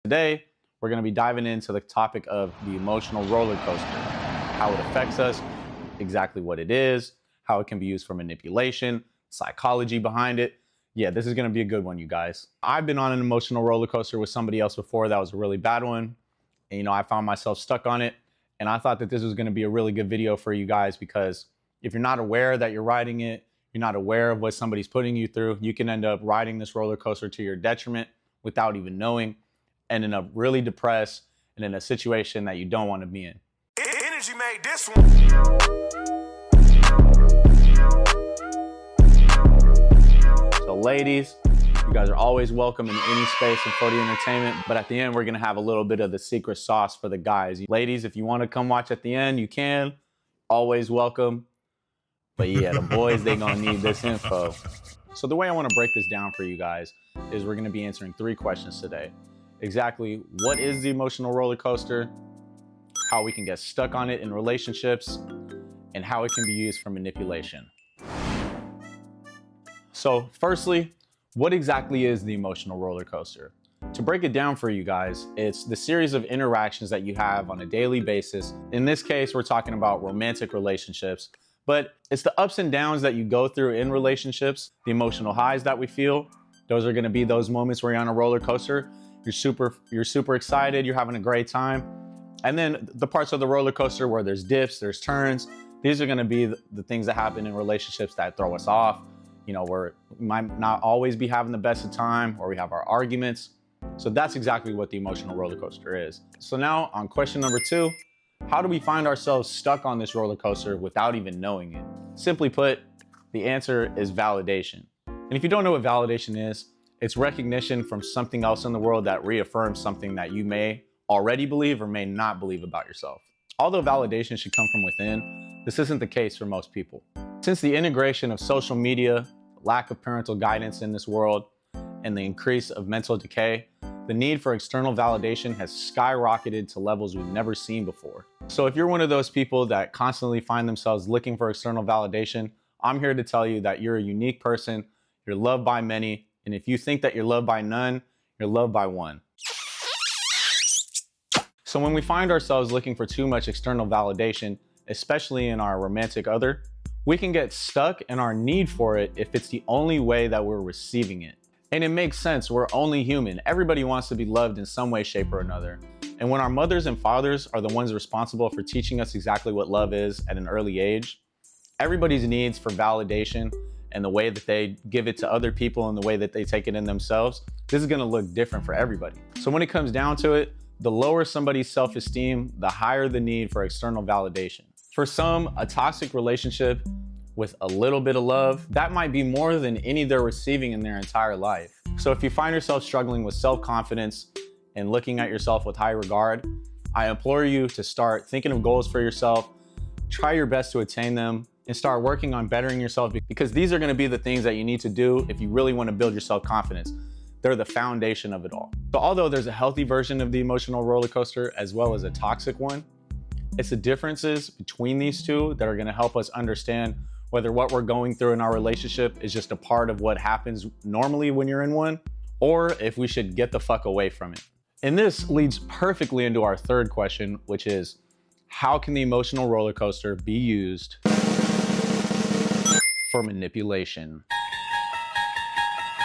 Today, we're going to be diving into the topic of the emotional roller coaster, how it affects us, exactly what it is, how it can be used for manipulation, psychology behind it. Yeah, this is going to be a good one, you guys. I've been on an emotional roller coaster with somebody else before. That was a really bad one. And, I found myself stuck on it. And I thought that this was going to be a really good video for you guys, because if you're not aware that you're riding it, you're not aware of what somebody's putting you through, you can end up riding this roller coaster to your detriment without even knowing, and end up really depressed and in a situation that you don't want to be in. Energy made this one. So ladies, you guys are always welcome in any space in 4D Entertainment, but at the end, we're gonna have a little bit of the secret sauce for the guys. Ladies, if you wanna come watch at the end, you can, always welcome. But yeah, the boys, they gonna need this info. So the way I wanna break this down for you guys is we're gonna be answering 3 questions today. Exactly, what is the emotional roller coaster, how we can get stuck on it in relationships, and how it can be used for manipulation. So firstly, what exactly is the emotional roller coaster? To break it down for you guys, it's the series of interactions that you have on a daily basis. In this case, we're talking about romantic relationships, but it's the ups and downs that you go through in relationships, the emotional highs that we feel. Those are gonna be those moments where you're on a roller coaster. You're super excited, you're having a great time. And then the parts of the roller coaster where there's dips, there's turns. These are gonna be the things that happen in relationships that throw us off. Where we might not always be having the best of time, or we have our arguments. So that's exactly what the emotional roller coaster is. So now on question number 2, how do we find ourselves stuck on this roller coaster without even knowing it? Simply put, the answer is validation. And if you don't know what validation is, it's recognition from something else in the world that reaffirms something that you may already believe or may not believe about yourself. Although validation should come from within, this isn't the case for most people. Since the integration of social media, lack of parental guidance in this world, and the increase of mental decay, the need for external validation has skyrocketed to levels we've never seen before. So if you're one of those people that constantly find themselves looking for external validation, I'm here to tell you that you're a unique person, you're loved by many, and if you think that you're loved by none, you're loved by one. So when we find ourselves looking for too much external validation, especially in our romantic other, we can get stuck in our need for it if it's the only way that we're receiving it. And it makes sense, we're only human. Everybody wants to be loved in some way, shape, or another. And when our mothers and fathers are the ones responsible for teaching us exactly what love is at an early age, everybody's needs for validation and the way that they give it to other people and the way that they take it in themselves, this is gonna look different for everybody. So when it comes down to it, the lower somebody's self-esteem, the higher the need for external validation. For some, a toxic relationship with a little bit of love, that might be more than any they're receiving in their entire life. So if you find yourself struggling with self-confidence and looking at yourself with high regard, I implore you to start thinking of goals for yourself, try your best to attain them, and start working on bettering yourself, because these are gonna be the things that you need to do if you really wanna build your self-confidence. They're the foundation of it all. So although there's a healthy version of the emotional roller coaster as well as a toxic one, it's the differences between these two that are gonna help us understand whether what we're going through in our relationship is just a part of what happens normally when you're in one, or if we should get the fuck away from it. And this leads perfectly into our 3rd question, which is, how can the emotional roller coaster be used for manipulation?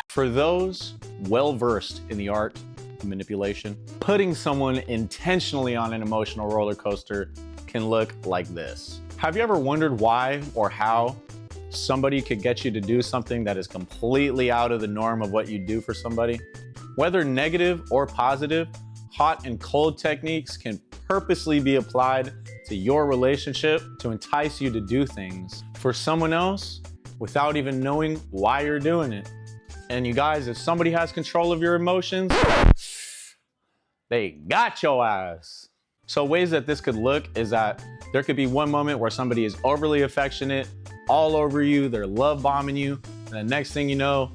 For those well-versed in the art of manipulation, putting someone intentionally on an emotional roller coaster can look like this. Have you ever wondered why or how somebody could get you to do something that is completely out of the norm of what you do for somebody? Whether negative or positive, hot and cold techniques can purposely be applied to your relationship to entice you to do things for someone else without even knowing why you're doing it. And you guys, if somebody has control of your emotions, they got your ass. So ways that this could look is that there could be one moment where somebody is overly affectionate, all over you, they're love bombing you, and the next thing you know,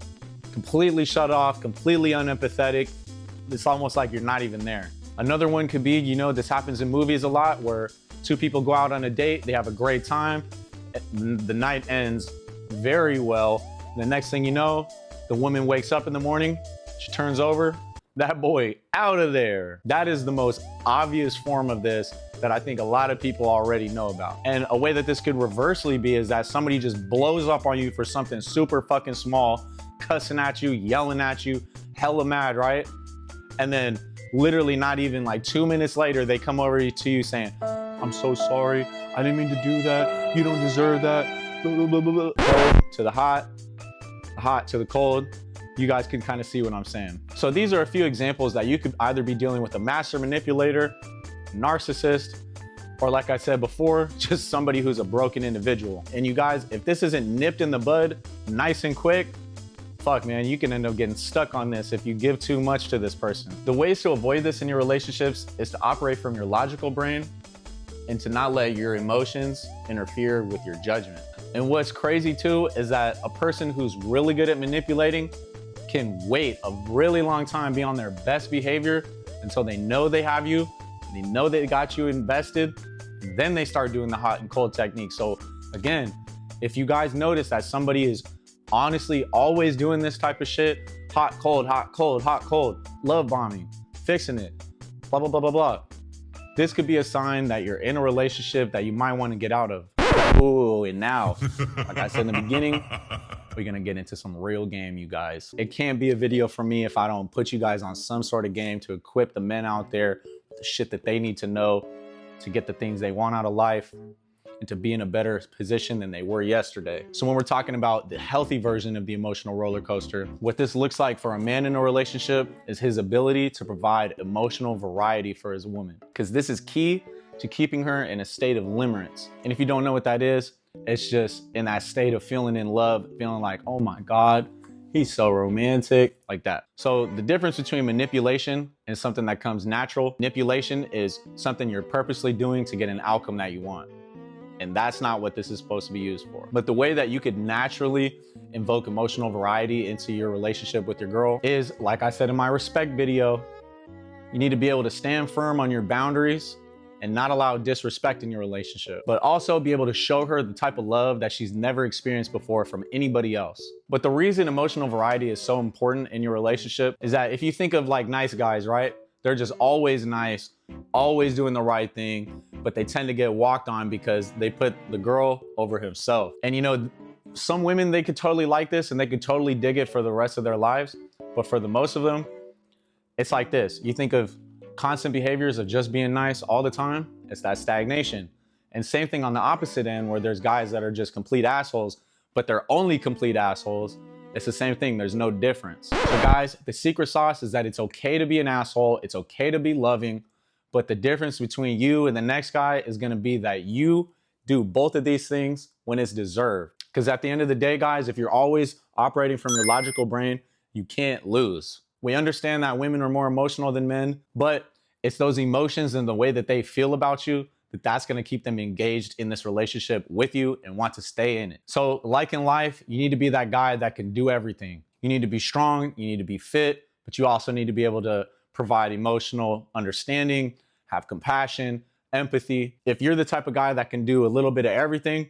completely shut off, completely unempathetic. It's almost like you're not even there. Another one could be, this happens in movies a lot, where 2 people go out on a date, they have a great time, the night ends very well. The next thing you know, the woman wakes up in the morning, she turns over, that boy out of there. That is the most obvious form of this that I think a lot of people already know about. And a way that this could reversely be is that somebody just blows up on you for something super fucking small, cussing at you, yelling at you, hella mad, right? And then literally not even like 2 minutes later, they come over to you saying, I'm so sorry, I didn't mean to do that, you don't deserve that, blah, blah, blah, blah, blah. Cold to the hot to the cold. You guys can kind of see what I'm saying. So these are a few examples that you could either be dealing with a master manipulator, narcissist, or like I said before, just somebody who's a broken individual. And you guys, if this isn't nipped in the bud nice and quick, fuck man, you can end up getting stuck on this if you give too much to this person. The ways to avoid this in your relationships is to operate from your logical brain and to not let your emotions interfere with your judgment. And what's crazy too is that a person who's really good at manipulating can wait a really long time, be on their best behavior until they know they have you, they know they got you invested, and then they start doing the hot and cold technique. So again, if you guys notice that somebody is honestly always doing this type of shit, hot, cold, hot, cold, hot, cold, love bombing, fixing it, blah, blah, blah, blah, blah. This could be a sign that you're in a relationship that you might want to get out of. Ooh, and now, like I said in the beginning, we're gonna get into some real game, you guys. It can't be a video from me if I don't put you guys on some sort of game to equip the men out there with the shit that they need to know to get the things they want out of life and to be in a better position than they were yesterday. So when we're talking about the healthy version of the emotional roller coaster, what this looks like for a man in a relationship is his ability to provide emotional variety for his woman. Because this is key to keeping her in a state of limerence. And if you don't know what that is, it's just in that state of feeling in love, feeling like, oh my God, he's so romantic, like that. So the difference between manipulation and something that comes natural, manipulation is something you're purposely doing to get an outcome that you want. And that's not what this is supposed to be used for. But the way that you could naturally invoke emotional variety into your relationship with your girl is, like I said in my respect video, you need to be able to stand firm on your boundaries and not allow disrespect in your relationship, but also be able to show her the type of love that she's never experienced before from anybody else. But the reason emotional variety is so important in your relationship is that if you think of like nice guys, right? They're just always nice, always doing the right thing, but they tend to get walked on because they put the girl over himself. And you know, some women, they could totally like this and they could totally dig it for the rest of their lives. But for the most of them, it's like this. You think of constant behaviors of just being nice all the time, it's that stagnation. And same thing on the opposite end where there's guys that are just complete assholes, but they're only complete assholes. It's the same thing, there's no difference. So guys, the secret sauce is that it's okay to be an asshole, it's okay to be loving, but the difference between you and the next guy is gonna be that you do both of these things when it's deserved. Because at the end of the day, guys, if you're always operating from your logical brain, you can't lose. We understand that women are more emotional than men, but it's those emotions and the way that they feel about you that's going to keep them engaged in this relationship with you and want to stay in it. So like in life, you need to be that guy that can do everything. You need to be strong, you need to be fit, but you also need to be able to provide emotional understanding, have compassion, empathy. If you're the type of guy that can do a little bit of everything,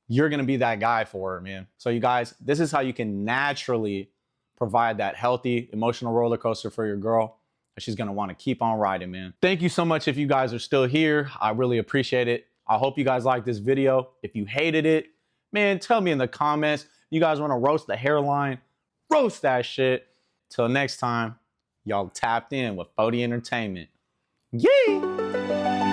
you're going to be that guy for her, man. So you guys, this is how you can naturally provide that healthy emotional roller coaster for your girl. She's gonna want to keep on riding, man. Thank you so much if you guys are still here. I really appreciate it. I hope you guys liked this video. If you hated it, man, tell me in the comments. You guys want to roast the hairline, roast that shit. Till next time, y'all tapped in with 40 Entertainment. Yay!